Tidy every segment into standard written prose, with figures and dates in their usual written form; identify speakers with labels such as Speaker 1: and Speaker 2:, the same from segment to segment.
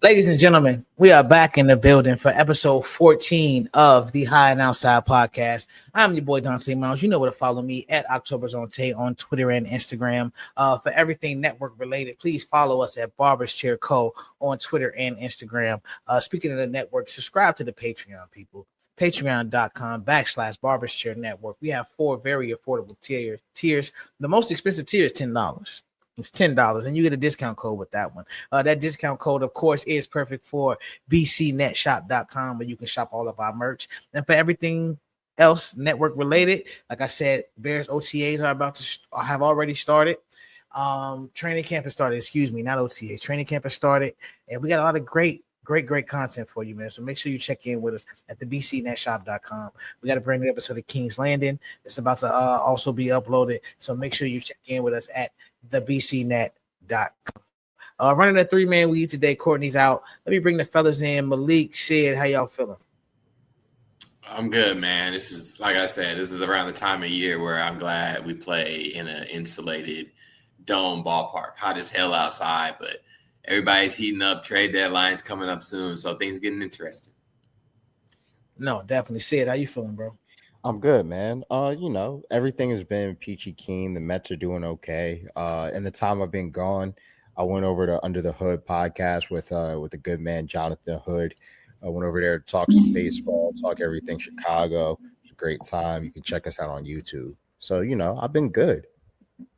Speaker 1: Ladies and gentlemen, we are back in the building for episode 14 of the High and Outside podcast. I'm your boy Dante Miles. You know where to follow me at October's on Tay on Twitter and Instagram. For everything network related, please follow us at Barbers Chair Co. on Twitter and Instagram. Speaking of the network, subscribe to the Patreon, people. Patreon.com/Barbers Chair Network. We have 4 very affordable tiers. The most expensive tier is $10. It's $10, and you get a discount code with that one. That discount code, of course, is perfect for bcnetshop.com, where you can shop all of our merch. And for everything else network related, like I said, Bears OTAs are about to have already started. Training camp has started. Excuse me, not OTAs. Training camp has started, and we got a lot of great content for you, man. So make sure you check in with us at the bcnetshop.com. We got a brand new episode of King's Landing. It's about to also be uploaded. So make sure you check in with us at thebcnet.com. Running a 3-man weave today. Courtney's out. Let me bring the fellas in. Malik, Sid, how y'all feeling?
Speaker 2: I'm good, man. This is, like I said, this is around the time of year where I'm glad we play in an insulated dome ballpark. Hot as hell outside, but everybody's heating up. Trade deadline's coming up soon, so things getting interesting.
Speaker 1: No, definitely. Sid, how you feeling, bro?
Speaker 3: I'm good, man. Everything has been peachy keen. The Mets are doing okay. In the time I've been gone, I went over to Under the Hood podcast with the good man Jonathan Hood. I went over there to talk some baseball, talk everything Chicago. It's a great time. You can check us out on YouTube. So, I've been good.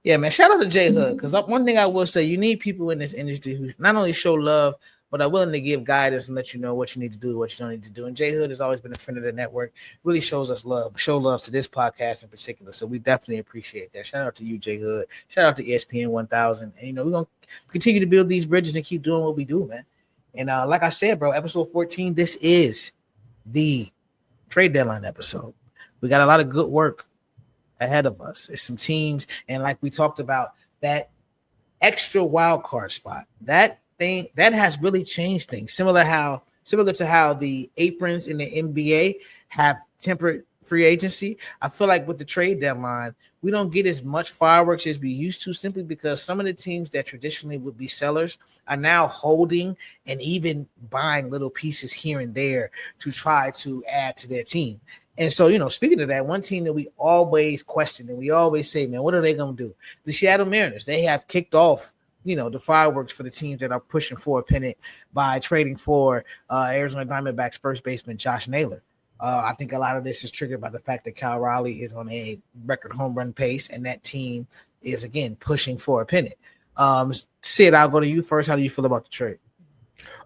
Speaker 1: Yeah, man. Shout out to J Hood, because one thing I will say, you need people in this industry who not only show love, but are willing to give guidance and let you know what you need to do, what you don't need to do. And J Hood has always been a friend of the network, really shows us love, show love to this podcast in particular. So we definitely appreciate that. Shout out to you, J Hood. Shout out to ESPN 1000. And, we're going to continue to build these bridges and keep doing what we do, man. And like I said, bro, episode 14, this is the trade deadline episode. We got a lot of good work ahead of us. It's some teams, and like we talked about, that extra wild card spot, that thing that has really changed things. Similar to how the aprons in the NBA have tempered free agency. I feel like with the trade deadline, we don't get as much fireworks as we used to, simply because some of the teams that traditionally would be sellers are now holding and even buying little pieces here and there to try to add to their team. And so, speaking of that, one team that we always question and we always say, man, what are they going to do? The Seattle Mariners, they have kicked off, the fireworks for the teams that are pushing for a pennant by trading for Arizona Diamondbacks first baseman Josh Naylor. I think a lot of this is triggered by the fact that Kyle Riley is on a record home run pace, and that team is, again, pushing for a pennant. Sid, I'll go to you first. How do you feel about the trade?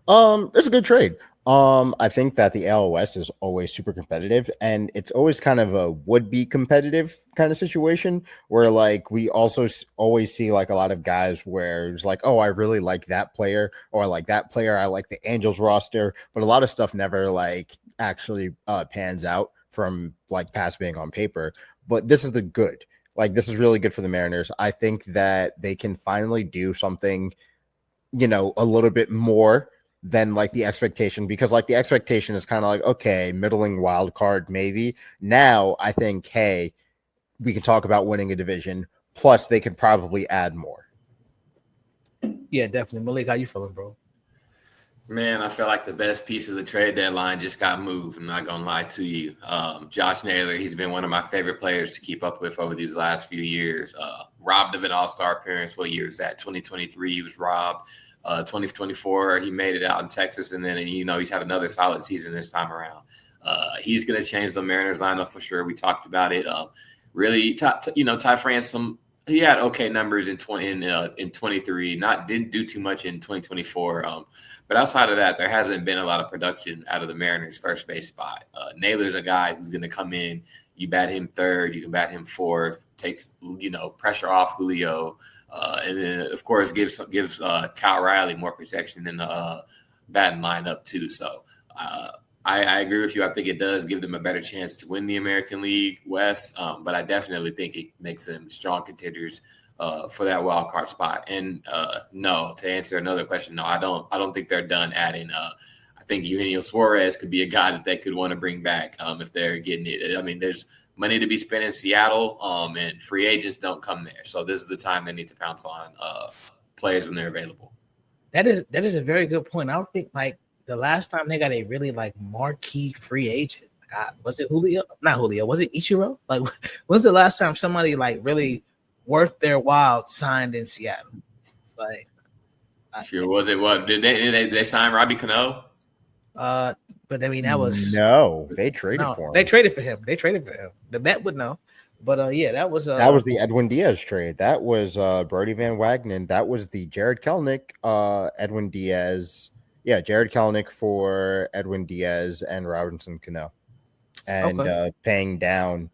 Speaker 3: It's a good trade. I think that the AL West is always super competitive, and it's always kind of a would-be competitive kind of situation where, like, we also always see, like, a lot of guys where it's like, oh, I really like that player, or I like that player. I like the Angels roster, but a lot of stuff never, like, actually pans out from, like, past being on paper. But this is the good. Like, this is really good for the Mariners. I think that they can finally do something, a little bit more than like the expectation, because like the expectation is kind of like, okay, middling wild card, maybe. Now I think, hey, we can talk about winning a division. Plus, they could probably add more.
Speaker 1: Yeah, definitely. Malik, how you feeling, bro?
Speaker 2: Man, I feel like the best piece of the trade deadline just got moved. I'm not going to lie to you. Josh Naylor, he's been one of my favorite players to keep up with over these last few years. Robbed of an all-star appearance. What year was that? 2023, he was robbed. 2024, he made it out in Texas, and then he's had another solid season this time around. He's going to change the Mariners lineup for sure. We talked about it. Really, Ty France, he had okay numbers in 23. Didn't do too much in 2024. But outside of that, there hasn't been a lot of production out of the Mariners' first base spot. Naylor's a guy who's going to come in. You bat him third, you can bat him fourth. Takes pressure off Julio. And then, of course, gives Kyle Riley more protection in the batting lineup, too. So I agree with you. I think it does give them a better chance to win the American League West. But I definitely think it makes them strong contenders for that wild card spot. And no, to answer another question, no, I don't think they're done adding. I think Eugenio Suarez could be a guy that they could want to bring back if they're getting it. I mean, there's money to be spent in Seattle, and free agents don't come there. So this is the time they need to pounce on players when they're available.
Speaker 1: That is a very good point. I would think like the last time they got a really like marquee free agent, was it Julio? Not Julio. Was it Ichiro? Like, when's the last time somebody like really worth their while signed in Seattle? Like,
Speaker 2: Sure, was it what? Did they sign Robbie Cano?
Speaker 1: But I mean that was
Speaker 3: no, they traded for him.
Speaker 1: They traded for him. The Met would know. But yeah, that was
Speaker 3: the Edwin Diaz trade. That was Brody Van Wagenen. That was the Jared Kelenic, Edwin Diaz. Yeah, Jared Kelenic for Edwin Diaz and Robinson Cano, and paying down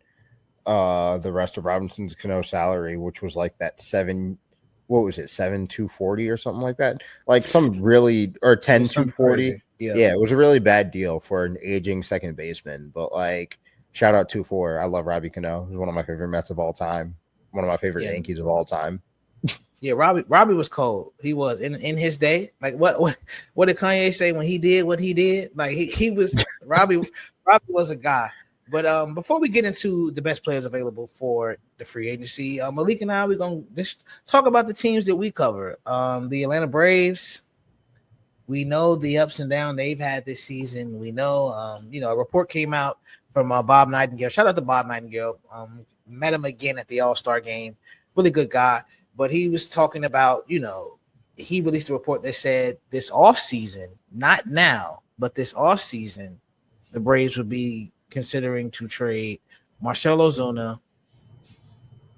Speaker 3: the rest of Robinson's Cano salary, which was like that 7,240 or something like that, like some really, or 10,240. Yeah, it was a really bad deal for an aging second baseman, but like shout out 2-4. I love Robbie Cano. He's one of my favorite Mets of all time, one of my favorite Yankees of all time.
Speaker 1: Yeah, Robbie was cold. He was in his day. Like what did Kanye say when he did what he did? Like he was Robbie was a guy. But before we get into the best players available for the free agency, Malik and I, we're going to just talk about the teams that we cover. The Atlanta Braves, we know the ups and downs they've had this season. We know, a report came out from Bob Nightingale. Shout out to Bob Nightingale. Met him again at the All-Star game. Really good guy. But he was talking about, he released a report that said this offseason, not now, but this offseason, the Braves would be considering to trade Marcell Ozuna,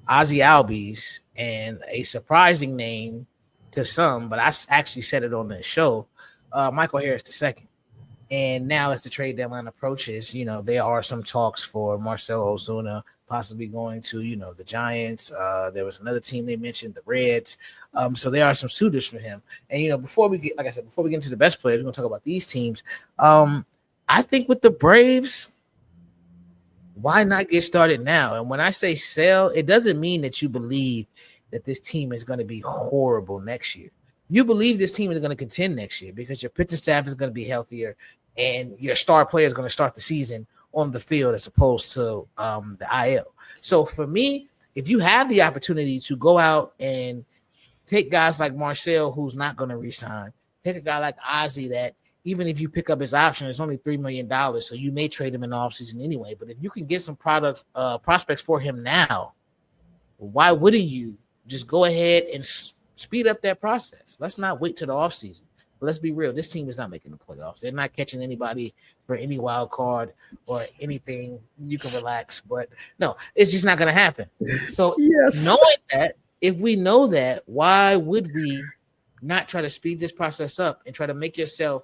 Speaker 1: Ozzy Albies, and a surprising name to some, but I actually said it on the show, Michael Harris II. And now as the trade deadline approaches, there are some talks for Marcell Ozuna possibly going to, the Giants. There was another team they mentioned, the Reds. So there are some suitors for him. And, before we get into the best players, we're going to talk about these teams. I think with the Braves, why not get started now? And when I say sell, it doesn't mean that you believe that this team is going to be horrible next year. You believe this team is going to contend next year because your pitching staff is going to be healthier and your star player is going to start the season on the field as opposed to the IL. So for me, if you have the opportunity to go out and take guys like Marcell, who's not going to resign, take a guy like Ozzy that even if you pick up his option, it's only $3 million. So you may trade him in the offseason anyway. But if you can get some prospects for him now, why wouldn't you just go ahead and speed up that process? Let's not wait till the offseason. But let's be real. This team is not making the playoffs. They're not catching anybody for any wild card or anything. You can relax. But no, it's just not going to happen. So knowing that, if we know that, why would we not try to speed this process up and try to make yourself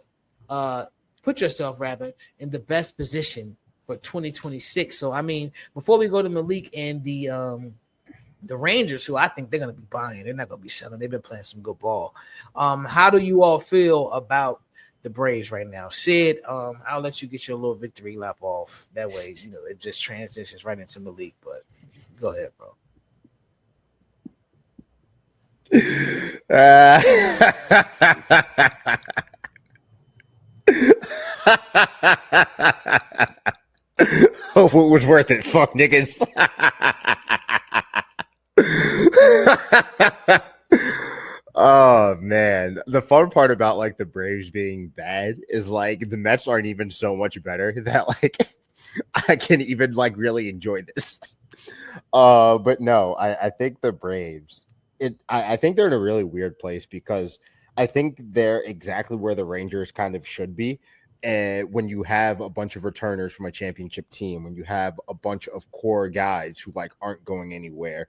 Speaker 1: put yourself rather in the best position for 2026. So I mean, before we go to Malik and the Rangers, who I think they're going to be buying, they're not going to be selling. They've been playing some good ball. How do you all feel about the Braves right now? Sid, I'll let you get your little victory lap off. That way, it just transitions right into Malik. But go ahead, bro.
Speaker 3: Hope it was worth it. Fuck niggas. Oh man, the fun part about like the Braves being bad is like the Mets aren't even so much better that like I can even like really enjoy this. But no, I think the Braves. I think they're in a really weird place because I think they're exactly where the Rangers kind of should be. When you have a bunch of returners from a championship team, when you have a bunch of core guys who like aren't going anywhere,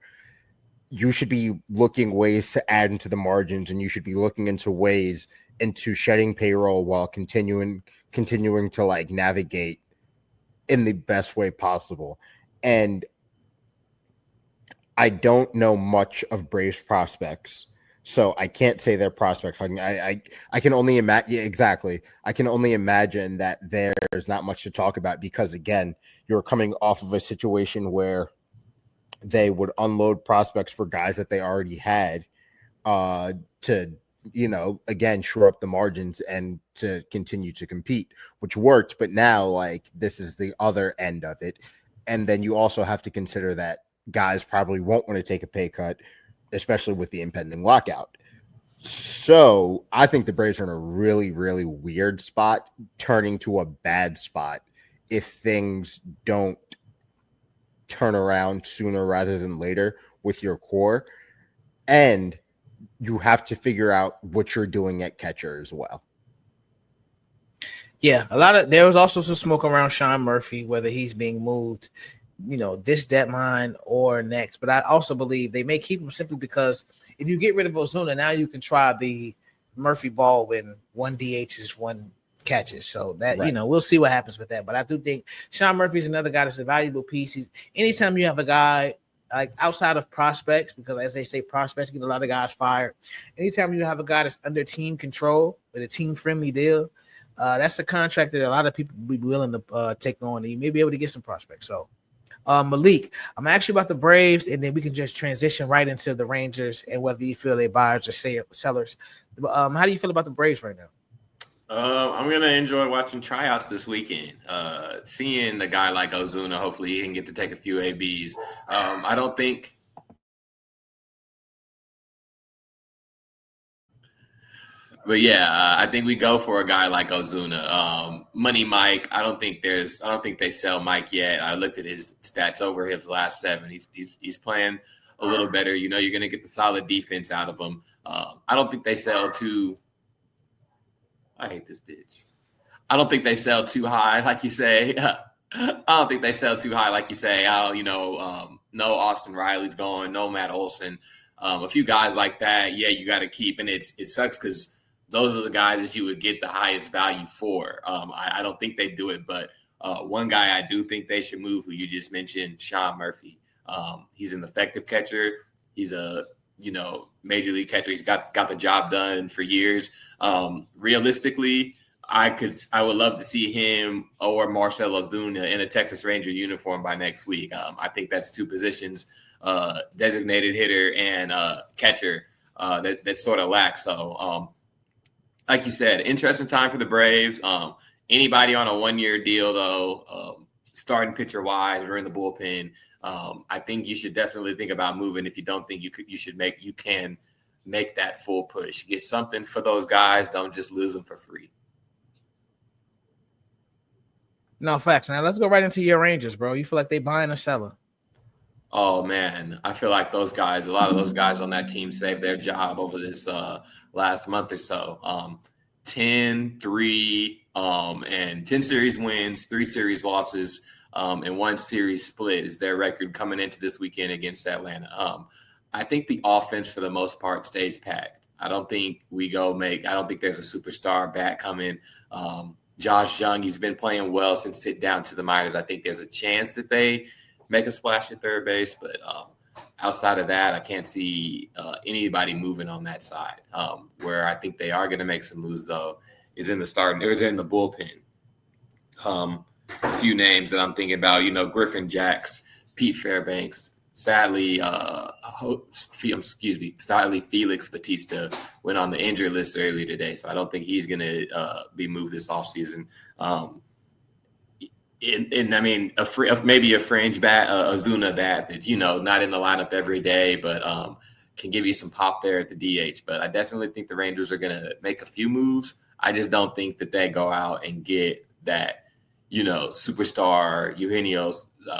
Speaker 3: you should be looking ways to add into the margins, and you should be looking into ways into shedding payroll while continuing to like navigate in the best way possible. And I don't know much of Braves prospects, so I can't say they're prospect hugging. I can only imagine. Yeah, exactly. I can only imagine that there's not much to talk about because, again, you're coming off of a situation where they would unload prospects for guys that they already had to, again, shore up the margins and to continue to compete, which worked. But now, like, this is the other end of it. And then you also have to consider that guys probably won't want to take a pay cut, especially with the impending lockout. So I think the Braves are in a really, really weird spot, turning to a bad spot if things don't turn around sooner rather than later with your core. And you have to figure out what you're doing at catcher as well.
Speaker 1: Yeah, there was also some smoke around Sean Murphy, whether he's being moved, this deadline or next. But I also believe they may keep him simply because if you get rid of Ozuna, now you can try the Murphy Baldwin, one DHs, one catches. So that
Speaker 3: Right.
Speaker 1: we'll see what happens with that. But I do think Sean Murphy's another guy that's a valuable piece. Anytime you have a guy like outside of prospects, because as they say, prospects get a lot of guys fired. Anytime you have a guy that's under team control with a team friendly deal, that's a contract that a lot of people will be willing to take on, and you may be able to get some prospects. So, Malik, I'm actually about the Braves, and then we can just transition right into the Rangers and whether you feel they're buyers or sellers. How do you feel about the Braves right now?
Speaker 2: I'm gonna enjoy watching tryouts this weekend. Seeing a guy like Ozuna, hopefully he can get to take a few ABs. I don't think. But yeah, I think we go for a guy like Ozuna. Money Mike, I don't think they sell Mike yet. I looked at his stats over his last 7. He's playing a little better. You're going to get the solid defense out of him. I don't think they sell too. I hate this bitch. I don't think they sell too high, like you say. I don't think they sell too high, like you say. No Austin Riley's going, no Matt Olson. A few guys like that, yeah, you got to keep. And it sucks because those are the guys that you would get the highest value for. I don't think they do it, but one guy I do think they should move, who you just mentioned, Sean Murphy. He's an effective catcher. He's a major league catcher. He's got the job done for years. Realistically, I would love to see him or Marcell Ozuna in a Texas Ranger uniform by next week. I think that's 2 positions, designated hitter and catcher, that sort of lacks. So, like you said, interesting time for the Braves. Anybody on a 1-year deal, though, starting pitcher wise or in the bullpen, I think you should definitely think about moving. If you don't think you can make that full push. Get something for those guys. Don't just lose them for free.
Speaker 1: No, facts. Now let's go right into your Rangers, bro. You feel like they buying or selling?
Speaker 2: Oh man, I feel like a lot of those guys on that team saved their job over this last month or so. 10-3, and 10 series wins, 3 series losses, and 1 series split is their record coming into this weekend against Atlanta. I think the offense for the most part stays packed. I don't think there's a superstar bat coming. Josh Young, he's been playing well since sit down to the minors. I think there's a chance that they make a splash at third base, but outside of that, I can't see anybody moving on that side. Where I think they are going to make some moves, though, is in the bullpen. A few names that I'm thinking about, Griffin Jacks, Pete Fairbanks. Sadly, Felix Batista went on the injury list earlier today, so I don't think he's going to be moved this offseason. Maybe a fringe bat, Ozuna bat that, not in the lineup every day, but can give you some pop there at the DH. But I definitely think the Rangers are going to make a few moves. I just don't think that they go out and get that, superstar Eugenio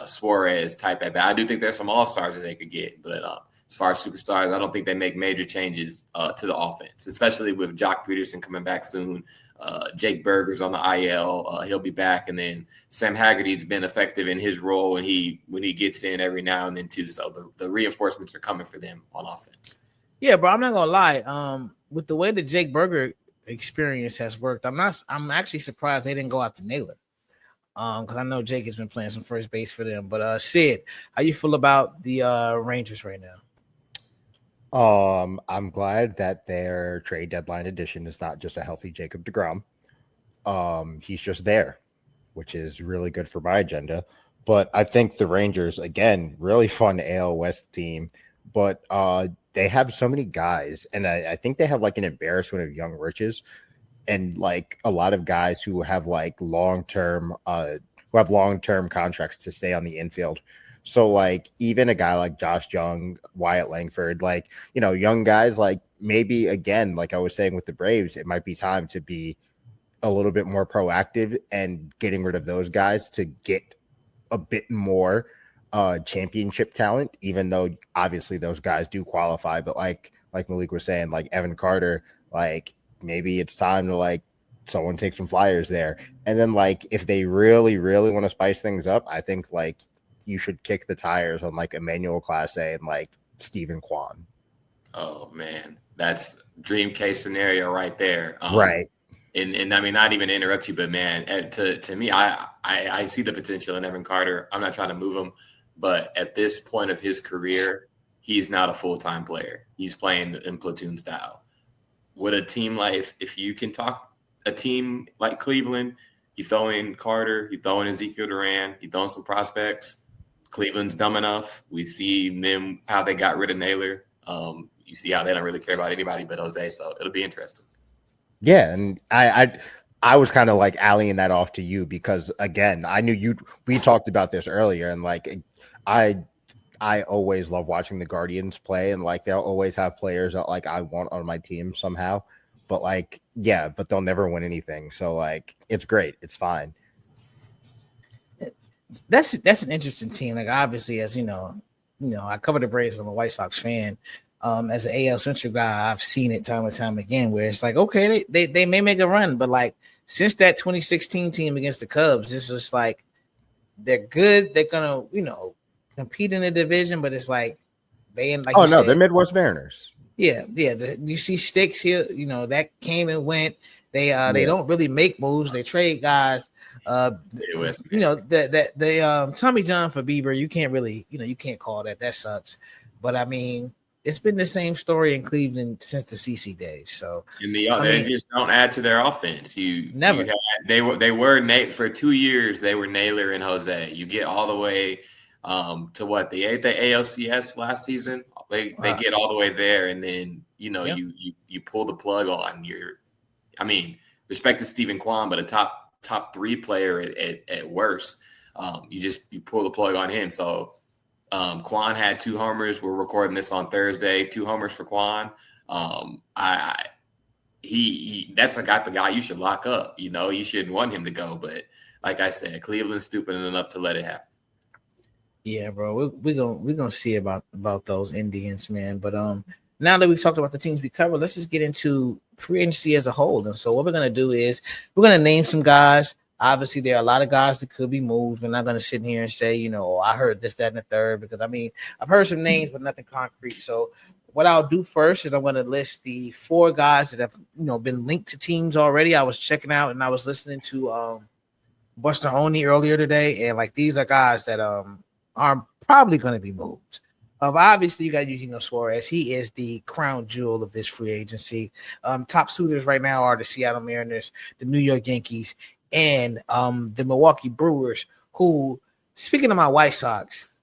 Speaker 2: Suarez type at bat. I do think there's some all-stars that they could get, but as far as superstars, I don't think they make major changes to the offense, especially with Jock Peterson coming back soon. Jake Berger's on the IL. He'll be back. And then Sam Haggerty's been effective in his role when he gets in every now and then too. So the reinforcements are coming for them on offense.
Speaker 1: Yeah, bro, I'm not gonna lie. With the way the Jake Berger experience has worked, I'm actually surprised they didn't go out to Naylor. Because I know Jake has been playing some first base for them. But Sid, how you feel about the Rangers right now?
Speaker 3: I'm glad that their trade deadline addition is not just a healthy Jacob deGrom. He's just there, which is really good for my agenda. But I think the Rangers, again, really fun AL West team, but they have so many guys, and I think they have like an embarrassment of young riches, and like a lot of guys who have like long-term contracts to stay on the infield. So like even a guy like Josh Young, Wyatt Langford, like, young guys, like maybe again, like I was saying with the Braves, it might be time to be a little bit more proactive and getting rid of those guys to get a bit more championship talent, even though obviously those guys do qualify. But like Malik was saying, like Evan Carter, like maybe it's time to like someone take some flyers there. And then like if they really, really want to spice things up, I think like you should kick the tires on like Emmanuel Clase and like Stephen Kwan.
Speaker 2: Oh man, that's dream case scenario right there.
Speaker 3: Right.
Speaker 2: And I mean, not even to interrupt you, but man, to me, I see the potential in Evan Carter. I'm not trying to move him, but at this point of his career, he's not a full-time player. He's playing in platoon style. With a team like, if you can talk a team like Cleveland, you throw in Carter, you throw in Ezekiel Duran, you throw in some prospects. Cleveland's dumb enough. We see them, how they got rid of Naylor. You see how they don't really care about anybody but Jose, so it'll be interesting.
Speaker 3: Yeah, and I was kind of like allying that off to you because again, I knew we talked about this earlier, and like I always love watching the Guardians play, and like they'll always have players that like I want on my team somehow. But like, yeah, but they'll never win anything. So like it's great. It's fine.
Speaker 1: That's an interesting team. Like obviously, as you know, I cover the Braves. I'm a White Sox fan. As an AL Central guy, I've seen it time and time again where it's like, okay, they may make a run, but like since that 2016 team against the Cubs, it's just like they're good. They're gonna, compete in the division, but it's like they in like
Speaker 3: they're Midwest Mariners.
Speaker 1: Yeah. You see Sticks here, that came and went. They don't really make moves. They trade guys. The Tommy John for Bieber, you can't really, you can't call that. That sucks. But I mean, it's been the same story in Cleveland since the CC days. So
Speaker 2: they just don't add to their offense. They were Nate for 2 years. They were Naylor and Jose. You get all the way to what the ALCS last season. They get all the way there, and then you pull the plug on respect to Stephen Kwan, but a top 3 player at worst. You pull the plug on him. So. Kwan had 2 homers. We're recording this on Thursday. 2 homers for Kwan. He that's a guy you should lock up. You shouldn't want him to go, but like I said, Cleveland's stupid enough to let it happen.
Speaker 1: Yeah, bro, we're gonna see about those Indians, man. But now that we've talked about the teams we cover, let's just get into free agency as a whole. And so what we're gonna do is we're gonna name some guys. Obviously, there are a lot of guys that could be moved. We're not going to sit here and say, I heard this, that, and the third, because I've heard some names, but nothing concrete. So what I'll do first is I'm going to list the 4 guys that have, been linked to teams already. I was checking out and I was listening to Buster Oney earlier today. And like, these are guys that are probably going to be moved. Obviously, you got Eugenio Suarez. He is the crown jewel of this free agency. Top suitors right now are the Seattle Mariners, the New York Yankees, and the Milwaukee Brewers, who, speaking of my White Sox,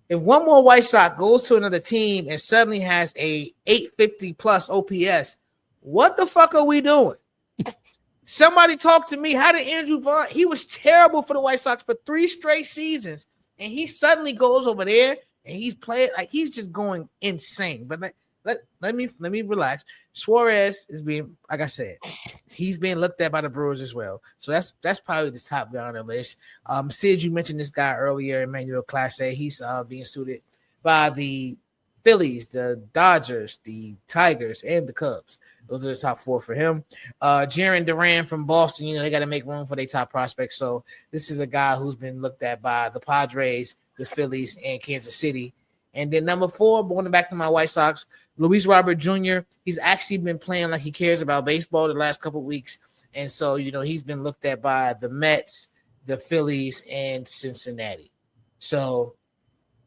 Speaker 1: if one more White Sox goes to another team and suddenly has a 850 plus OPS, what the fuck are we doing? Somebody talk to me. How did Andrew Vaughn? He was terrible for the White Sox for 3 straight seasons, and he suddenly goes over there and he's playing like he's just going insane. But let me relax. Suarez is being, like I said, he's being looked at by the Brewers as well. So that's probably the top guy on the list. Sid, you mentioned this guy earlier, Emmanuel Clase. He's being suited by the Phillies, the Dodgers, the Tigers, and the Cubs. Those are the top 4 for him. Jarren Duran from Boston, they got to make room for their top prospects. So this is a guy who's been looked at by the Padres, the Phillies, and Kansas City. And then number 4, going back to my White Sox, Luis Robert Jr., he's actually been playing like he cares about baseball the last couple of weeks. And so, he's been looked at by the Mets, the Phillies, and Cincinnati. So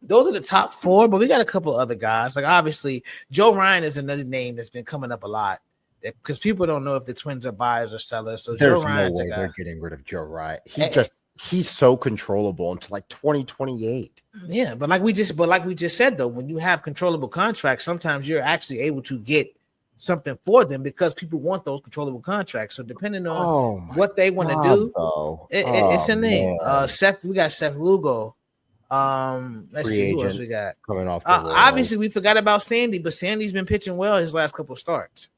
Speaker 1: those are the top 4, but we got a couple other guys. Like, obviously, Joe Ryan is another name that's been coming up a lot because people don't know if the Twins are buyers or sellers. So
Speaker 3: there's
Speaker 1: Joe Ryan's
Speaker 3: no way they're getting rid of Joe Ryan. He's so controllable until like 2028.
Speaker 1: Yeah, but like we just said though, when you have controllable contracts, sometimes you're actually able to get something for them because people want those controllable contracts. So depending on what they want to do, it's a name. We got Seth Lugo. Let's
Speaker 3: Free
Speaker 1: see who else
Speaker 3: agent
Speaker 1: we got.
Speaker 3: coming off the Royals.
Speaker 1: Obviously, we forgot about Sandy, but Sandy's been pitching well his last couple starts.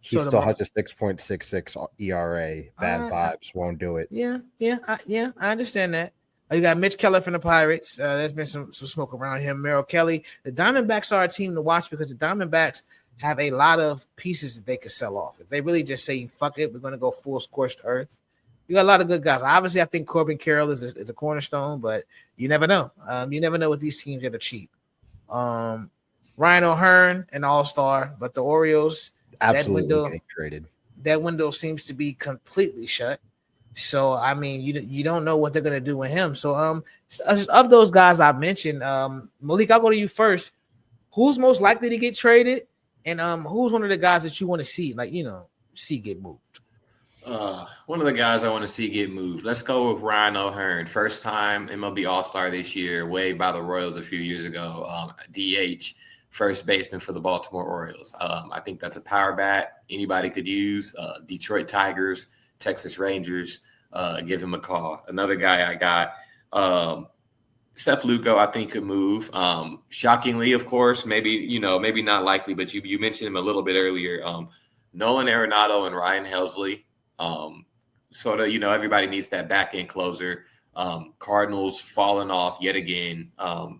Speaker 3: He still has a 6.66 ERA. Bad vibes won't do it.
Speaker 1: Yeah, I understand that. You got Mitch Keller from the Pirates. There's been some smoke around him. Merrill Kelly. The Diamondbacks are a team to watch because the Diamondbacks have a lot of pieces that they could sell off. If they really just say, fuck it, we're going to go full scorched earth. You got a lot of good guys. Obviously, I think Corbin Carroll is a cornerstone, but you never know. You never know with these teams that are cheap. Ryan O'Hearn, an all-star, but the Orioles,
Speaker 3: absolutely getting traded.
Speaker 1: That window seems to be completely shut. So, I mean, you don't know what they're going to do with him. So, of those guys I mentioned, Malik, I'll go to you first. Who's most likely to get traded? And who's one of the guys that you want to see, see get moved?
Speaker 2: One of the guys I want to see get moved. Let's go with Ryan O'Hearn. First time MLB All-Star this year, waived by the Royals a few years ago. DH, first baseman for the Baltimore Orioles. I think that's a power bat anybody could use. Detroit Tigers, Texas Rangers, give him a call. Another guy I got, Seth Lugo, I think could move. Shockingly, of course, maybe not likely, but you mentioned him a little bit earlier. Nolan Arenado and Ryan Helsley. Sort of, everybody needs that back end closer. Cardinals falling off yet again.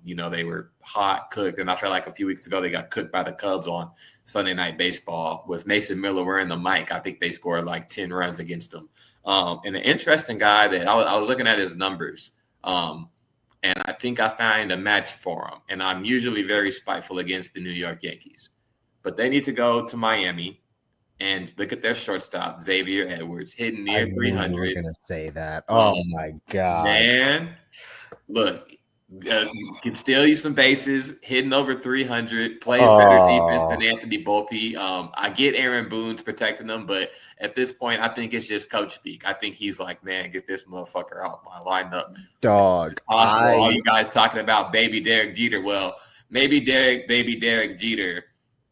Speaker 2: They were hot, cooked, and I feel like a few weeks ago they got cooked by the Cubs on Sunday Night Baseball with Mason Miller wearing the mic. I think they scored like 10 runs against them. And an interesting guy that I was looking at his numbers, and I think I find a match for him. And I'm usually very spiteful against the New York Yankees, but they need to go to Miami and look at their shortstop, Xavier Edwards, hitting near 300.
Speaker 3: We're going to say that. Oh, my God.
Speaker 2: Man, look, can steal you some bases, hitting over 300, plays better defense than Anthony Volpe. I get Aaron Boone's protecting them, but at this point, I think it's just coach speak. I think he's like, man, get this motherfucker off my lineup.
Speaker 3: Dog.
Speaker 2: All you guys talking about baby Derek Jeter. Well, maybe baby Derek Jeter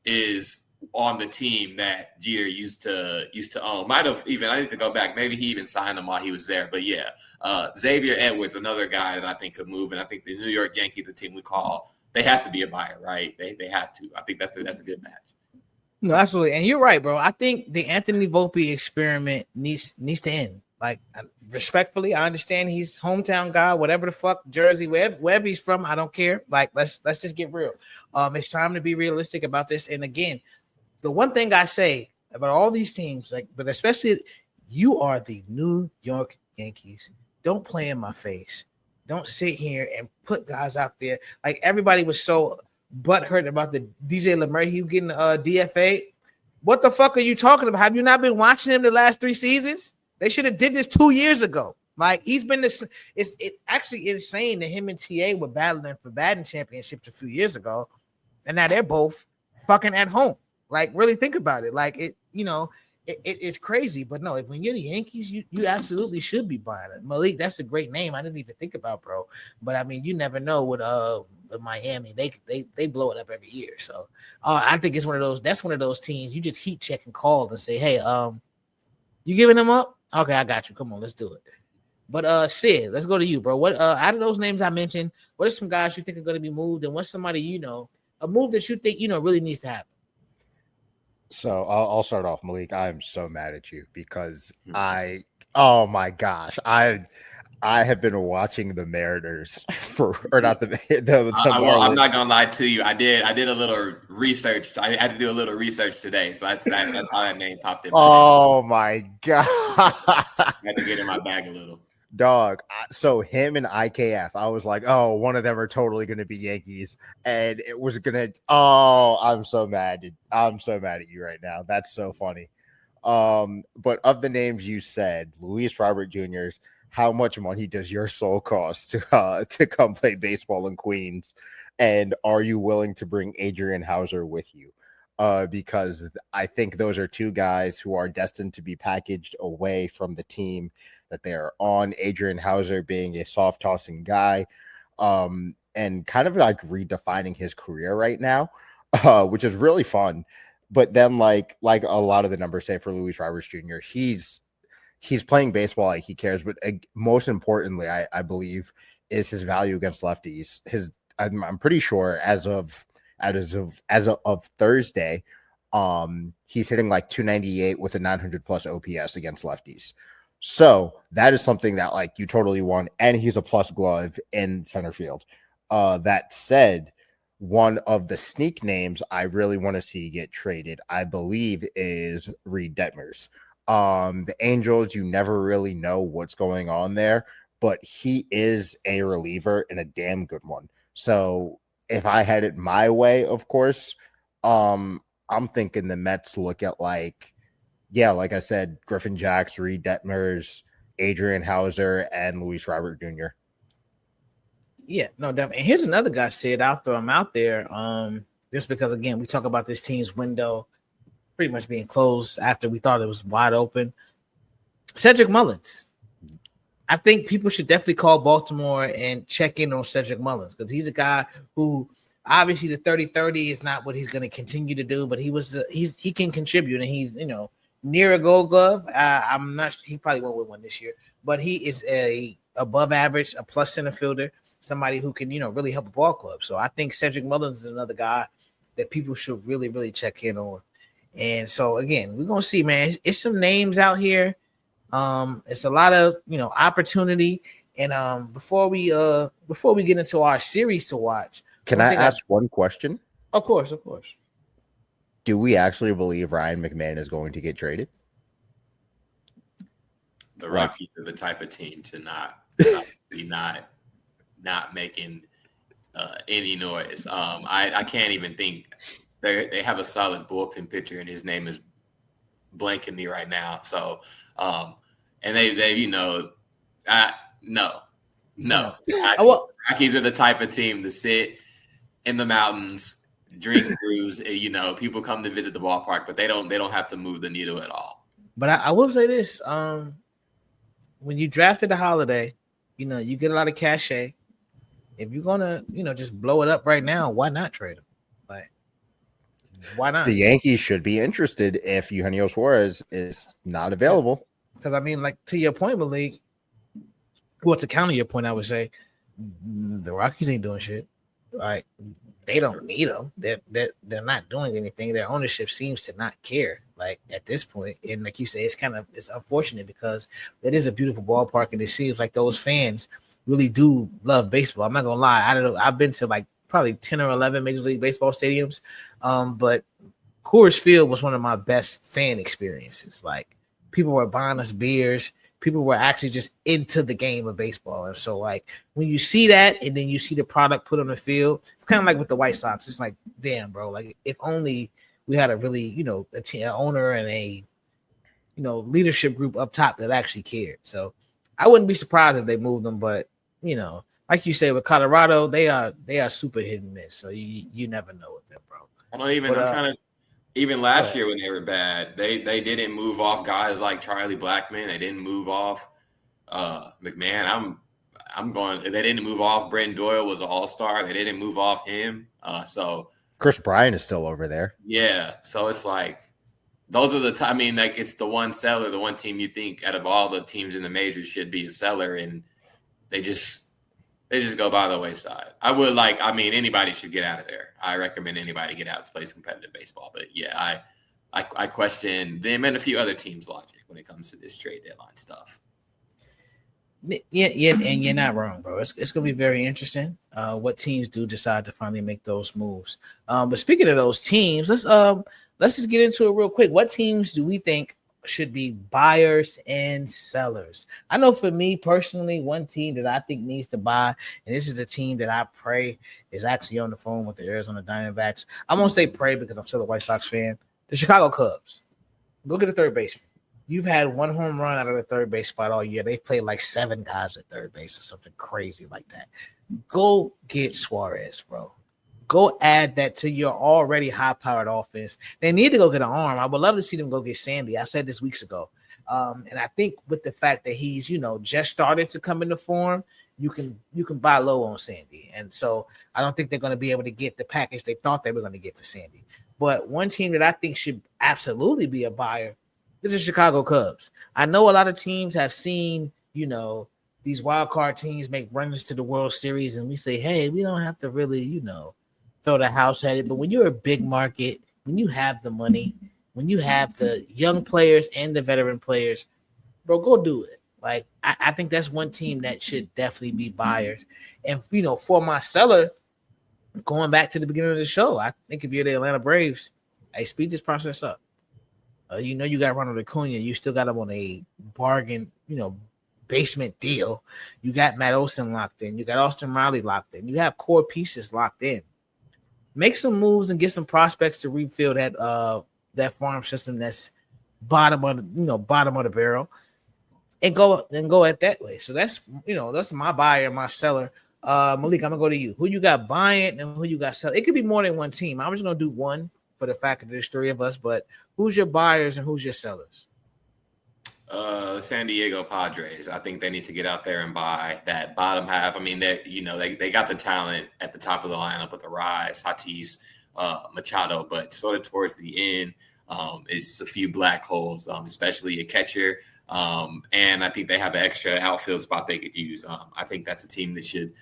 Speaker 2: is on the team that Jeter used to own. Might have even, I need to go back. Maybe he even signed him while he was there. But yeah, Xavier Edwards, another guy that I think could move. And I think the New York Yankees, the team we call, they have to be a buyer, right? They have to. I think that's a good match.
Speaker 1: No, absolutely. And you're right, bro. I think the Anthony Volpe experiment needs to end. Like, respectfully, I understand he's hometown guy, whatever the fuck, Jersey, wherever he's from, I don't care. Like, let's just get real. It's time to be realistic about this. And again, the one thing I say about all these teams, but especially you are the New York Yankees. Don't play in my face. Don't sit here and put guys out there. Like, everybody was so butthurt about the DJ LeMahieu getting DFA. What the fuck are you talking about? Have you not been watching him the last 3 seasons? They should have did this 2 years ago. Like, he's been this. It's actually insane that him and TA were battling for batting championships a few years ago, and now they're both fucking at home. Like, really think about it. Like, it's crazy. But no, when you're the Yankees, you absolutely should be buying it. Malik, that's a great name. I didn't even think about, bro. But I mean, you never know with Miami. They blow it up every year. So I think it's one of those. That's one of those teams you just heat check and call and say, hey, you giving them up? Okay, I got you. Come on, let's do it. But Sid, let's go to you, bro. What out of those names I mentioned, what are some guys you think are going to be moved, and what's somebody a move that you think really needs to happen?
Speaker 3: So I'll start off, Malik. I'm so mad at you because oh my gosh, I have been watching the Mariners I'm not
Speaker 2: gonna lie to you. I did a little research. I had to do a little research today, so that's how that name popped in.
Speaker 3: My god!
Speaker 2: I had to get in my bag a little.
Speaker 3: Dog. So him and IKF, I was like, oh, one of them are totally going to be Yankees, and it was going to. Oh, I'm so mad. I'm so mad at you right now. That's so funny. But of the names you said, Luis Robert Jr.'s, how much money does your soul cost to come play baseball in Queens? And are you willing to bring Adrian Hauser with you? Because I think those are two guys who are destined to be packaged away from the team that they are on. Adrian Hauser being a soft tossing guy, and kind of like redefining his career right now, which is really fun. But then like a lot of the numbers say for Luis Roberts Jr., he's playing baseball like he cares. But most importantly, I believe is his value against lefties. I'm pretty sure as of Thursday, he's hitting like 298 with a 900 plus OPS against lefties. So that is something that like you totally want, and he's a plus glove in center field. That said, one of the sneak names I really want to see get traded, I believe, is Reed Detmers. The Angels, you never really know what's going on there, but he is a reliever and a damn good one. So if I had it my way, of course, I'm thinking the Mets look at like I said, Griffin Jacks, Reed Detmers, Adrian Hauser, and Luis Robert Jr.
Speaker 1: Yeah, no, definitely. And here's another guy said, I'll throw him out there. Just because again, we talk about this team's window pretty much being closed after we thought it was wide open. Cedric Mullins. I think people should definitely call Baltimore and check in on Cedric Mullins because he's a guy who obviously the 30-30 is not what he's going to continue to do, but he can contribute and he's near a Gold Glove. I'm not. He probably won't win one this year, but he is a above average, a plus center fielder, somebody who can really help a ball club. So I think Cedric Mullins is another guy that people should really really check in on. And so again, we're gonna see, man. It's some names out here. It's a lot of opportunity. And before we get into our series to watch,
Speaker 3: can I ask one question?
Speaker 1: Of course.
Speaker 3: Do we actually believe Ryan McMahon is going to get traded?
Speaker 2: The Rockies are the type of team to not making any noise. I can't even think. They have a solid bullpen pitcher, and his name is blanking me right now. So, and they no. Rockies are the type of team to sit in the mountains, drink brews. People come to visit the ballpark, but they don't have to move the needle at all.
Speaker 1: But I will say this: when you drafted the Holiday, you get a lot of cachet. If you're gonna, just blow it up right now, why not trade him? Like, why not?
Speaker 3: The Yankees should be interested if Eugenio Suarez is not available.
Speaker 1: Because I mean, like to your point, Malik. Well, to counter your point, I would say the Rockies ain't doing shit. Like they don't need them. They're not doing anything. Their ownership seems to not care. Like at this point, and like you say, it's unfortunate because it is a beautiful ballpark, and it seems like those fans really do love baseball. I'm not gonna lie. I don't know. I've been to like probably 10 or 11 Major League Baseball stadiums, but Coors Field was one of my best fan experiences. Like people were buying us beers. People were actually just into the game of baseball. And so, like, when you see that and then you see the product put on the field, it's kind of like with the White Sox. It's like, damn, bro, like, if only we had a really, an owner and a, leadership group up top that actually cared. So I wouldn't be surprised if they moved them. But, like you say, with Colorado, they are super hit and miss. So you never know with them, bro.
Speaker 2: Even last year when they were bad, they didn't move off guys like Charlie Blackmon. They didn't move off McMahon. They didn't move off Brenton Doyle was an all-star. They didn't move off him. So
Speaker 3: Chris Bryan is still over there.
Speaker 2: Yeah. So it's like those are the time. I mean, like it's the one seller, the one team you think out of all the teams in the majors should be a seller, and they just go by the wayside. Anybody should get out of there. I recommend anybody get out to play competitive baseball. But yeah, I question them and a few other teams' logic when it comes to this trade deadline stuff.
Speaker 1: Yeah, and you're not wrong, bro. It's gonna be very interesting. What teams do decide to finally make those moves. But speaking of those teams, let's just get into it real quick. What teams do we think should be buyers and sellers? I know for me personally, one team that I think needs to buy, and this is the team that I pray is actually on the phone with the Arizona Diamondbacks. I'm gonna say pray because I'm still a White Sox fan. The Chicago Cubs. Go get a third baseman. You've had one home run out of the third base spot all year. They've played like 7 guys at third base or something crazy like that. Go get Suarez, bro. Go add that to your already high-powered offense. They need to go get an arm. I would love to see them go get Sandy. I said this weeks ago. And I think with the fact that he's, just started to come into form, you can buy low on Sandy. And so I don't think they're going to be able to get the package they thought they were going to get for Sandy. But one team that I think should absolutely be a buyer is the Chicago Cubs. I know a lot of teams have seen, the these wild card teams make runs to the World Series, and we say, hey, we don't have to really, throw the house at it. But when you're a big market, when you have the money, when you have the young players and the veteran players, bro, go do it. Like, I think that's one team that should definitely be buyers. And, for my seller, going back to the beginning of the show, I think if you're the Atlanta Braves, hey, speed this process up. You got Ronald Acuna. You still got him on a bargain, basement deal. You got Matt Olson locked in. You got Austin Riley locked in. You have core pieces locked in. Make some moves and get some prospects to refill that farm system that's bottom of the barrel, and go at that way. So that's my buyer, my seller. Malik, I'm gonna go to you. Who you got buying and who you got selling? It could be more than one team. I'm just gonna do one for the fact that there's three of us, but who's your buyers and who's your sellers?
Speaker 2: San Diego Padres. I think they need to get out there and buy that bottom half. I mean, they got the talent at the top of the lineup with the Rise, Tatis, Machado, but sort of towards the end, it's a few black holes, especially a catcher. And I think they have an extra outfield spot they could use. I think that's a team that should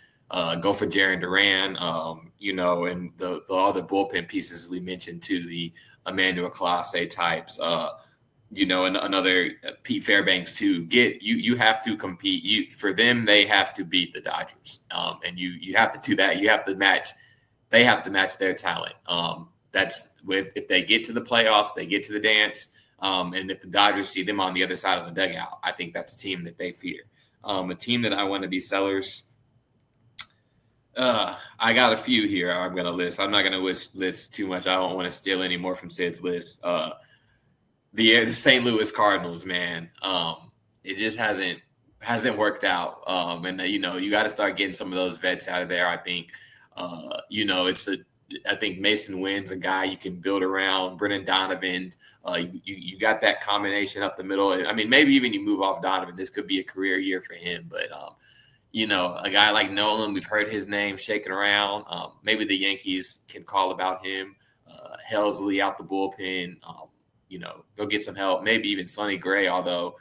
Speaker 2: go for Jarren Duran, and the other bullpen pieces we mentioned too, the Emmanuel Clase types, and another Pete Fairbanks too. You have to compete. For them, they have to beat the Dodgers, and you have to do that. You have to match. They have to match their talent. That's if they get to the playoffs, they get to the dance. And if the Dodgers see them on the other side of the dugout, I think that's a team that they fear. A team that I want to be sellers. I got a few here I'm going to list. I'm not going to list too much. I don't want to steal any more from Sid's list. The St. Louis Cardinals, man. It just hasn't worked out. And you got to start getting some of those vets out of there. I think, I think Mason Wynn's a guy you can build around. Brennan Donovan, you got that combination up the middle. I mean, maybe even you move off Donovan, this could be a career year for him. But a guy like Nolan, we've heard his name shaking around. Maybe the Yankees can call about him. Helsley out the bullpen. Go get some help. Maybe even Sonny Gray, although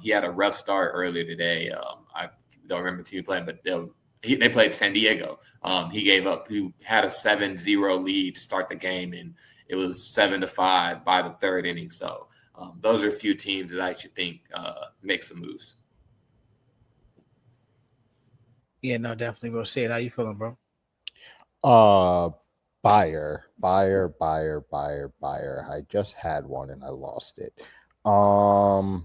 Speaker 2: he had a rough start earlier today. I don't remember the team playing, but they played San Diego. He gave up. He had a 7-0 lead to start the game, and it was 7-5 by the third inning. So those are a few teams that I should think make some moves.
Speaker 1: Yeah, no, definitely. Bro, say it. How you feeling, bro?
Speaker 3: Buyer. I just had one and I lost it. I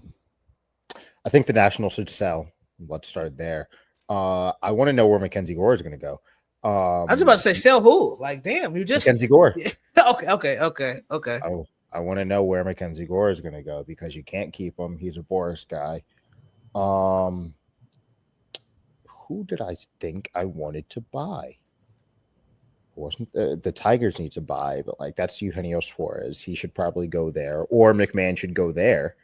Speaker 3: think the Nationals should sell. Let's start there. I want to know where Mackenzie Gore is going to go.
Speaker 1: I was about to say sell who? Like, damn, you just
Speaker 3: Mackenzie Gore.
Speaker 1: Okay.
Speaker 3: I want to know where Mackenzie Gore is going to go because you can't keep him. He's a Boris guy. Who did I think I wanted to buy? Wasn't the Tigers need to buy, but like that's Eugenio Suarez. He should probably go there, or McMahon should go there.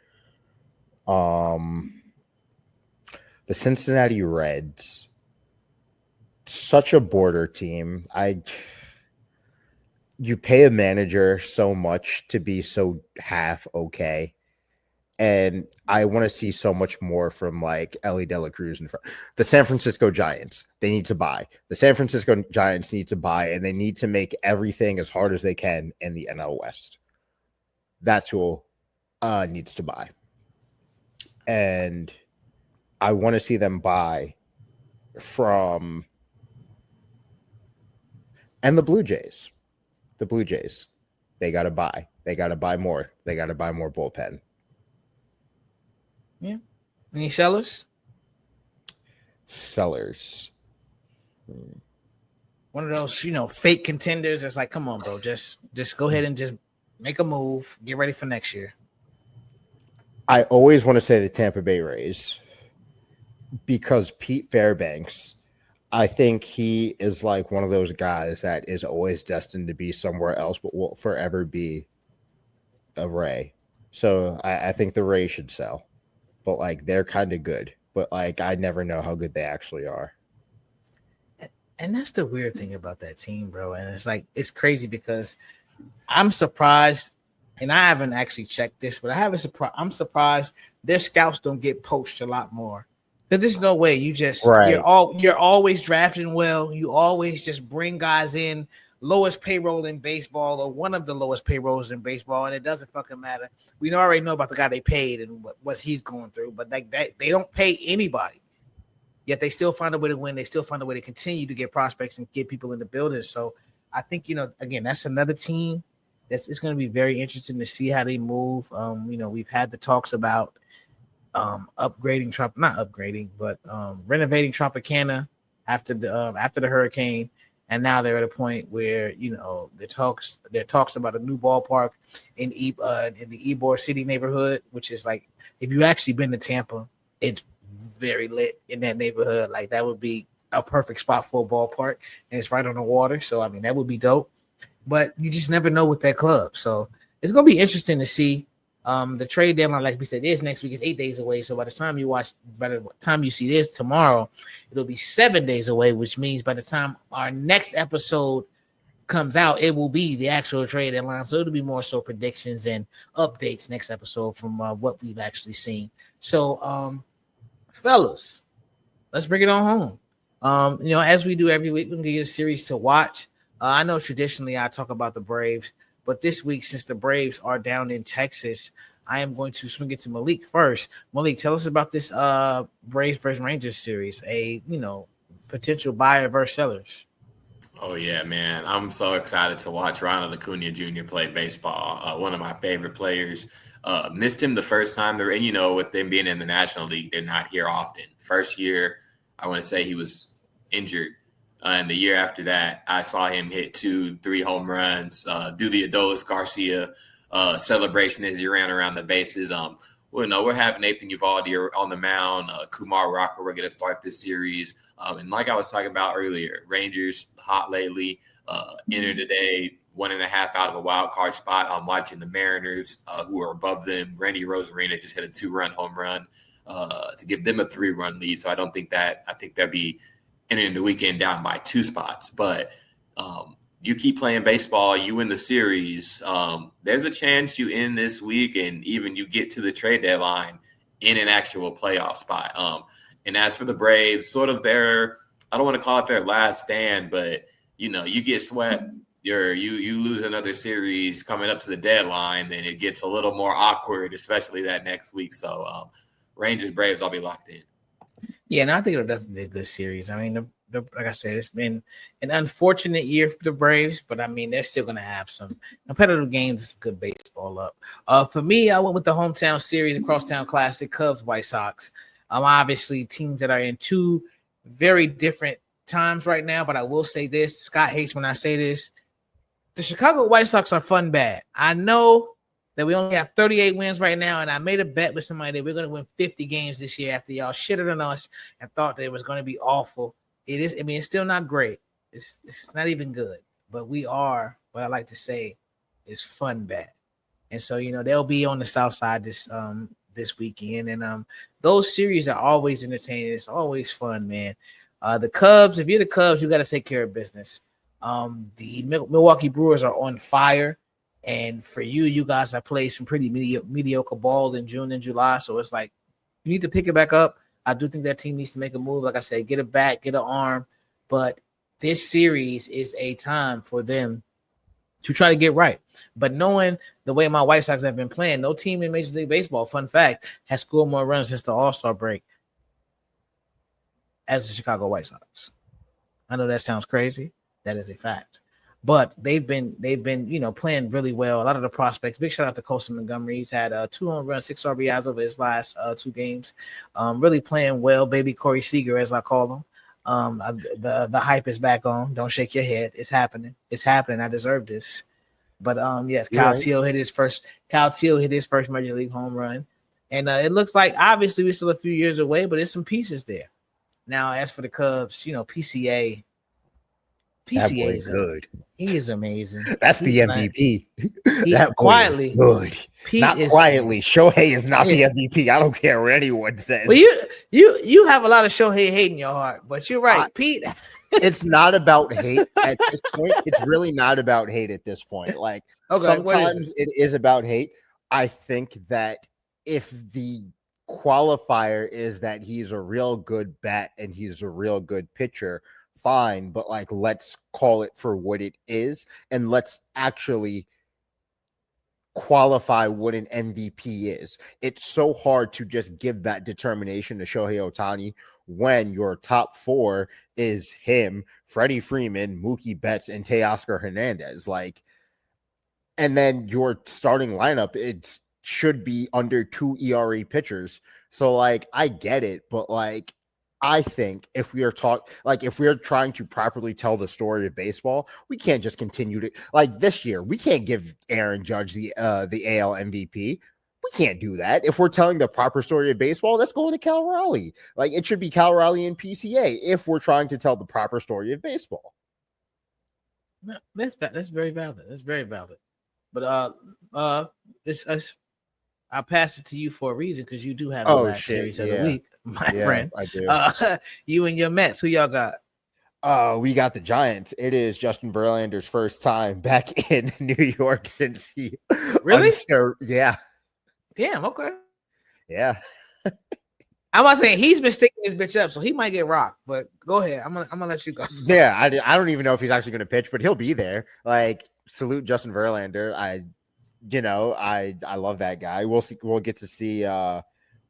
Speaker 3: The Cincinnati Reds, such a border team. You pay a manager so much to be so half okay. And I want to see so much more from like Ellie De La Cruz in front. The San Francisco Giants, they need to buy. The San Francisco Giants need to buy, and they need to make everything as hard as they can in the NL West. That's who needs to buy. And I want to see them buy from and the Blue Jays. The Blue Jays, they got to buy. They got to buy more. They got to buy more bullpen.
Speaker 1: Yeah. Any sellers?
Speaker 3: Sellers.
Speaker 1: One of those, fake contenders. That's like, come on, bro. Just go ahead and just make a move. Get ready for next year.
Speaker 3: I always want to say the Tampa Bay Rays because Pete Fairbanks, I think he is like one of those guys that is always destined to be somewhere else, but will forever be a Ray. So I think the Rays should sell. But like they're kind of good, but like I never know how good they actually are.
Speaker 1: And that's the weird thing about that team, bro. And it's like it's crazy because I'm surprised, and I haven't actually checked this, but I'm surprised their scouts don't get poached a lot more Because there's no way
Speaker 3: Right.
Speaker 1: you're always drafting well. You always just bring guys in, lowest payroll in baseball or one of the lowest payrolls in baseball, and it doesn't fucking matter. We already know about the guy they paid and what he's going through, but like that, they don't pay anybody. Yet they still find a way to win. They still find a way to continue to get prospects and get people in the building. So I think, again, that's another team it's going to be very interesting to see how they move. We've had the talks about upgrading not upgrading, but renovating Tropicana after the hurricane, and now they're at a point where there talks about a new ballpark in the Ybor City neighborhood, which is like, if you actually been to Tampa, it's very lit in that neighborhood. Like, that would be a perfect spot for a ballpark, and it's right on the water. So I mean, that would be dope. But you just never know with that club. So it's gonna be interesting to see. The trade deadline, like we said, is next week. Is 8 days away. So by the time you see this tomorrow, it'll be 7 days away, which means by the time our next episode comes out, it will be the actual trade deadline. So it'll be more so predictions and updates next episode from what we've actually seen. So, fellas, let's bring it on home. As we do every week, we're gonna give you a series to watch. I know traditionally I talk about the Braves, but this week, since the Braves are down in Texas, I am going to swing it to Malik first. Malik, tell us about this Braves versus Rangers series, potential buyer versus sellers.
Speaker 2: Oh, yeah, man. I'm so excited to watch Ronald Acuna Jr. play baseball. One of my favorite players. Missed him the first time. And, with them being in the National League, they're not here often. First year, I want to say he was injured. And the year after that, I saw him hit 2-3 home runs, do the Adolis Garcia celebration as he ran around the bases. We're having Nathan Eovaldi on the mound, Kumar Rocker. We're going to start this series. And like I was talking about earlier, Rangers hot lately. Entered today 1.5 out of a wild card spot. I'm watching the Mariners, who are above them. Randy Rosarina just hit a 2-run home run to give them a 3-run lead. So I think that'd be entering the weekend down by 2 spots. But you keep playing baseball, you win the series, there's a chance you end this week and even you get to the trade deadline in an actual playoff spot. And as for the Braves, sort of I don't want to call it their last stand, but, you get swept, you lose another series coming up to the deadline, then it gets a little more awkward, especially that next week. So Rangers, Braves, I'll be locked in.
Speaker 1: Yeah, and I think it'll definitely be a good series. I mean, like I said, it's been an unfortunate year for the Braves, but I mean, they're still going to have some competitive games, some good baseball up. For me, I went with the hometown series, crosstown classic, Cubs, White Sox. Obviously, teams that are in 2 very different times right now, but I will say this. Scott hates when I say this. The Chicago White Sox are fun bad. I know that we only have 38 wins right now, and I made a bet with somebody that we're going to win 50 games this year after y'all shitted on us and thought that it was going to be awful. It is. I mean, it's still not great. It's not even good, but we are, what I like to say, is fun bad. And so, they'll be on the South Side this weekend, and those series are always entertaining. It's always fun, man. The Cubs, if you're the Cubs, you got to take care of business. The Milwaukee Brewers are on fire. And for you guys have played some pretty mediocre ball in June and July. So it's like you need to pick it back up. I do think that team needs to make a move. Like I said, get a bat, get an arm. But this series is a time for them to try to get right. But knowing the way my White Sox have been playing, no team in Major League Baseball, fun fact, has scored more runs since the All-Star break as the Chicago White Sox. I know that sounds crazy. That is a fact. But they've been playing really well. A lot of the prospects. Big shout out to Colson Montgomery. He's had 2 home runs, 6 RBIs over his last 2 games. Really playing well. Baby Corey Seager, as I call him. The hype is back on. Don't shake your head. It's happening. It's happening. I deserve this. But yes, Kyle Teal hit his first Major League home run, and it looks like obviously we're still a few years away, but there's some pieces there. Now, as for the Cubs, PCA is good. He is amazing.
Speaker 3: That's the MVP.
Speaker 1: That quietly
Speaker 3: good. Not quietly. Shohei is not the MVP. I don't care what anyone says.
Speaker 1: Well, you have a lot of Shohei hate in your heart, but you're right, Pete.
Speaker 3: It's not about hate at this point. It's really not about hate at this point. Like sometimes it is about hate. I think that if the qualifier is that he's a real good bat and he's a real good pitcher, fine, but like let's call it for what it is and let's actually qualify what an MVP is. It's so hard to just give that determination to Shohei Ohtani when your top four is him, Freddie Freeman, Mookie Betts, and Teoscar Hernandez. Like, and then your starting lineup, it should be under 2 ERA pitchers. So like, I get it, but like, I think if we are if we're trying to properly tell the story of baseball, we can't just continue to like this year. We can't give Aaron Judge the AL MVP. We can't do that. If we're telling the proper story of baseball, that's going to Cal Raleigh. Like it should be Cal Raleigh and PCA if we're trying to tell the proper story of baseball.
Speaker 1: No, that's very valid. That's very valid. But I'll pass it to you for a reason because you do have the last series of the week, my friend.
Speaker 3: I do.
Speaker 1: You and your Mets, who y'all got?
Speaker 3: We got the Giants. It is Justin Verlander's first time back in New York since he
Speaker 1: really.
Speaker 3: Yeah.
Speaker 1: Damn. Okay.
Speaker 3: Yeah.
Speaker 1: I'm not saying he's been sticking this bitch up, so he might get rocked. But go ahead. I'm gonna let you go.
Speaker 3: Yeah. I don't even know if he's actually going to pitch, but he'll be there. Like salute Justin Verlander. I love that guy. We'll get to see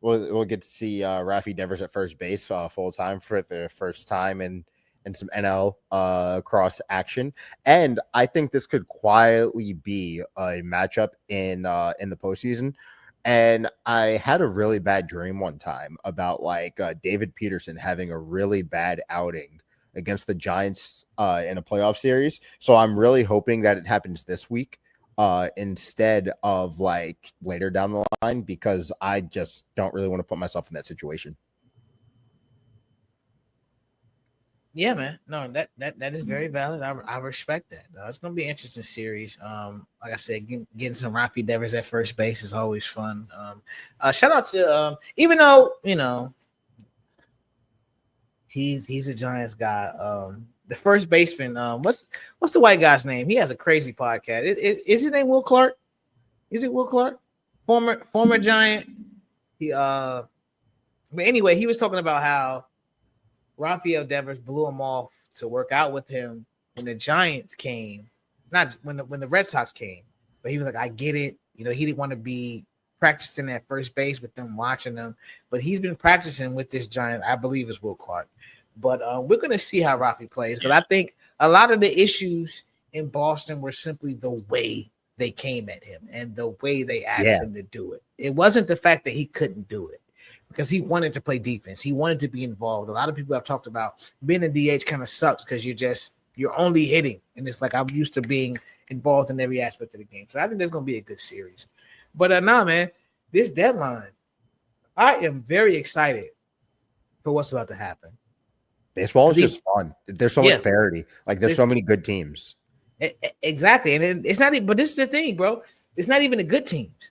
Speaker 3: we'll get to see Rafi Devers at first base full time for the first time and some NL cross action. And I think this could quietly be a matchup in the postseason. And I had a really bad dream one time about like David Peterson having a really bad outing against the Giants in a playoff series. So I'm really hoping that it happens this week instead of like later down the line, because I just don't really want to put myself in that situation.
Speaker 1: Yeah, man. No, that is very valid. I respect that. It's gonna be an interesting series. Like I said, getting some Rafi Devers at first base is always fun. Shout out to even though he's a Giants guy. The first baseman, what's the white guy's name? He has a crazy podcast. Is his name Will Clark? Is it Will Clark? Former Giant. But anyway, he was talking about how Rafael Devers blew him off to work out with him when the Giants came, not when the Red Sox came. But he was like, I get it. He didn't want to be practicing at first base with them watching them, but he's been practicing with this Giant. I believe it's Will Clark. But we're going to see how Rafi plays, because I think a lot of the issues in Boston were simply the way they came at him and the way they asked him to do it. It wasn't the fact that he couldn't do it, because he wanted to play defense. He wanted to be involved. A lot of people have talked about being a DH kind of sucks because you're only hitting. And it's like, I'm used to being involved in every aspect of the game. So I think there's going to be a good series. But man, this deadline, I am very excited for what's about to happen.
Speaker 3: Baseball is just fun. There's so much parity. Like there's so many good teams.
Speaker 1: Exactly. And it's not, but this is the thing, bro. It's not even the good teams.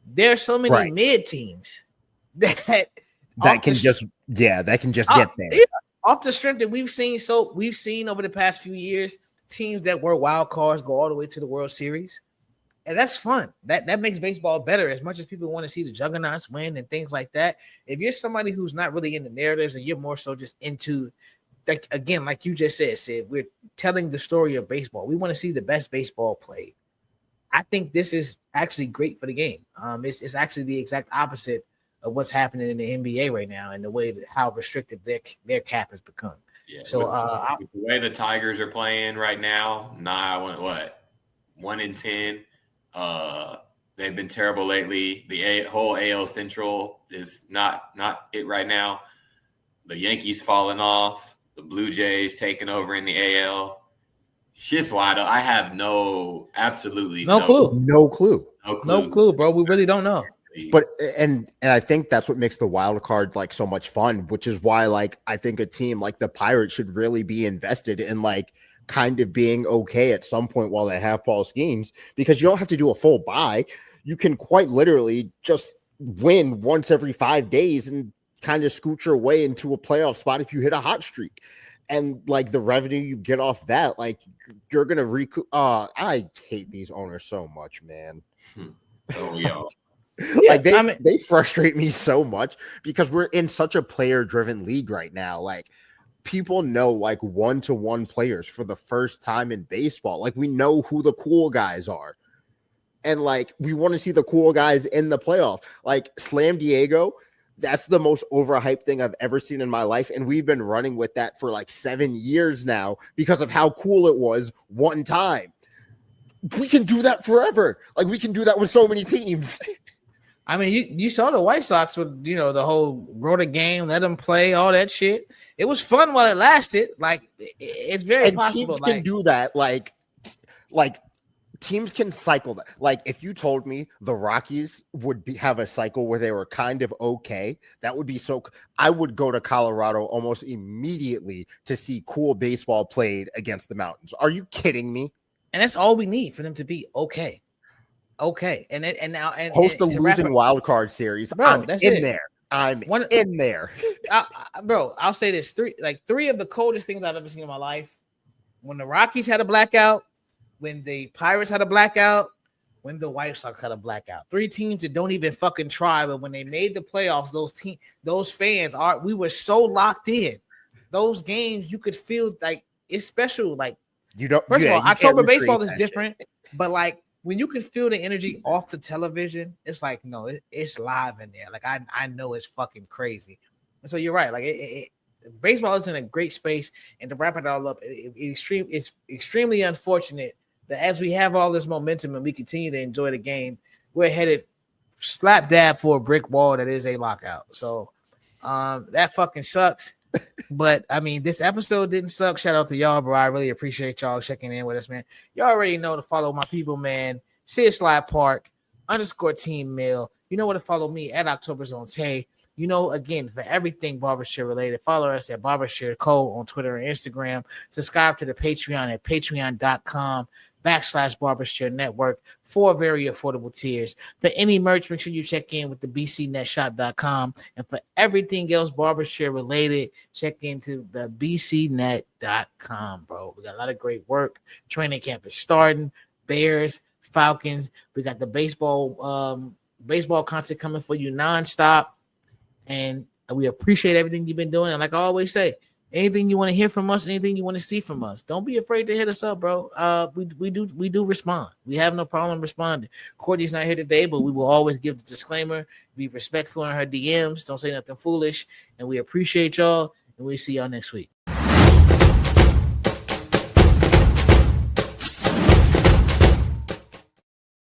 Speaker 1: There are so many mid teams that can just get there. Yeah, off the strength that we've seen over the past few years, teams that were wild cards go all the way to the World Series. And that's fun. That makes baseball better. As much as people want to see the juggernauts win and things like that, if you're somebody who's not really in the narratives and you're more so just into, like, again, like you just said, Sid, we're telling the story of baseball. We want to see the best baseball played. I think this is actually great for the game. It's actually the exact opposite of what's happening in the NBA right now and the way that how restrictive their cap has become.
Speaker 2: Yeah.
Speaker 1: So
Speaker 2: with the way the Tigers are playing right now, 1-10. They've been terrible lately. The whole AL Central is not it right now. The Yankees falling off. The Blue Jays taking over in the AL. Shit's wide open. I have no
Speaker 1: clue, bro. We really don't know.
Speaker 3: But and I think that's what makes the wild card like so much fun, which is why like I think a team like the Pirates should really be invested in like kind of being okay at some point while they have Paul Skeens, because you don't have to do a full buy. You can quite literally just win once every 5 days and kind of scoot your way into a playoff spot if you hit a hot streak. And like the revenue you get off that, like you're gonna recoup. I hate these owners so much, man.
Speaker 2: Oh yeah.
Speaker 1: Yeah,
Speaker 3: Like they frustrate me so much because we're in such a player-driven league right now. Like people know like one-to-one players for the first time in baseball. Like we know who the cool guys are. And like we want to see the cool guys in the playoff. Like Slam Diego, that's the most overhyped thing I've ever seen in my life. And we've been running with that for like 7 years now because of how cool it was one time. We can do that forever. Like we can do that with so many teams.
Speaker 1: I mean, you saw the White Sox with, you know, the whole grow the game, let them play, all that shit. It was fun while it lasted. Like it's very possible.
Speaker 3: Teams can do that. Like teams can cycle that. Like if you told me the Rockies would have a cycle where they were kind of okay, that would be so. I would go to Colorado almost immediately to see cool baseball played against the Mountains. Are you kidding me?
Speaker 1: And that's all we need for them to be okay. Okay, and now
Speaker 3: host a losing wild card series.
Speaker 1: Bro,
Speaker 3: I'm
Speaker 1: that's
Speaker 3: in
Speaker 1: it.
Speaker 3: there. I'm in there.
Speaker 1: Bro, I'll say this: three of the coldest things I've ever seen in my life. When the Rockies had a blackout, when the Pirates had a blackout, when the White Sox had a blackout. 3 teams that don't even fucking try, but when they made the playoffs, those fans we were so locked in. Those games, you could feel like it's special. Like
Speaker 3: you don't.
Speaker 1: First of all, October baseball is different,
Speaker 3: shit.
Speaker 1: but like. When you can feel the energy off the television, it's like, no, it's live in there. Like I know it's fucking crazy. And so you're right. Like baseball is in a great space. And to wrap it all up, it's extremely unfortunate that as we have all this momentum and we continue to enjoy the game, we're headed slap dab for a brick wall that is a lockout. So that fucking sucks. But I mean, this episode didn't suck. Shout out to y'all, bro. I really appreciate y'all checking in with us, man. Y'all already know to follow my people, man. Sid Sly Park _team mail. You know where to follow me at October Zone Tay. You know, again, for everything Barbershare related, follow us at Barbershare Co. on Twitter and Instagram. Subscribe to the Patreon at patreon.com/Barbershare Network for very affordable tiers. For any merch, make sure you check in with the bcnetshop.com. And for everything else Barbershare related, check into the bcnet.com, bro. We got a lot of great work. Training camp is starting. Bears, Falcons. We got the baseball content coming for you nonstop. And we appreciate everything you've been doing. And like I always say, anything you want to hear from us, anything you want to see from us, don't be afraid to hit us up, bro. We do respond. We have no problem responding. Courtney's not here today, but we will always give the disclaimer, be respectful in her DMs, don't say nothing foolish, and we appreciate y'all, and we'll see y'all next week.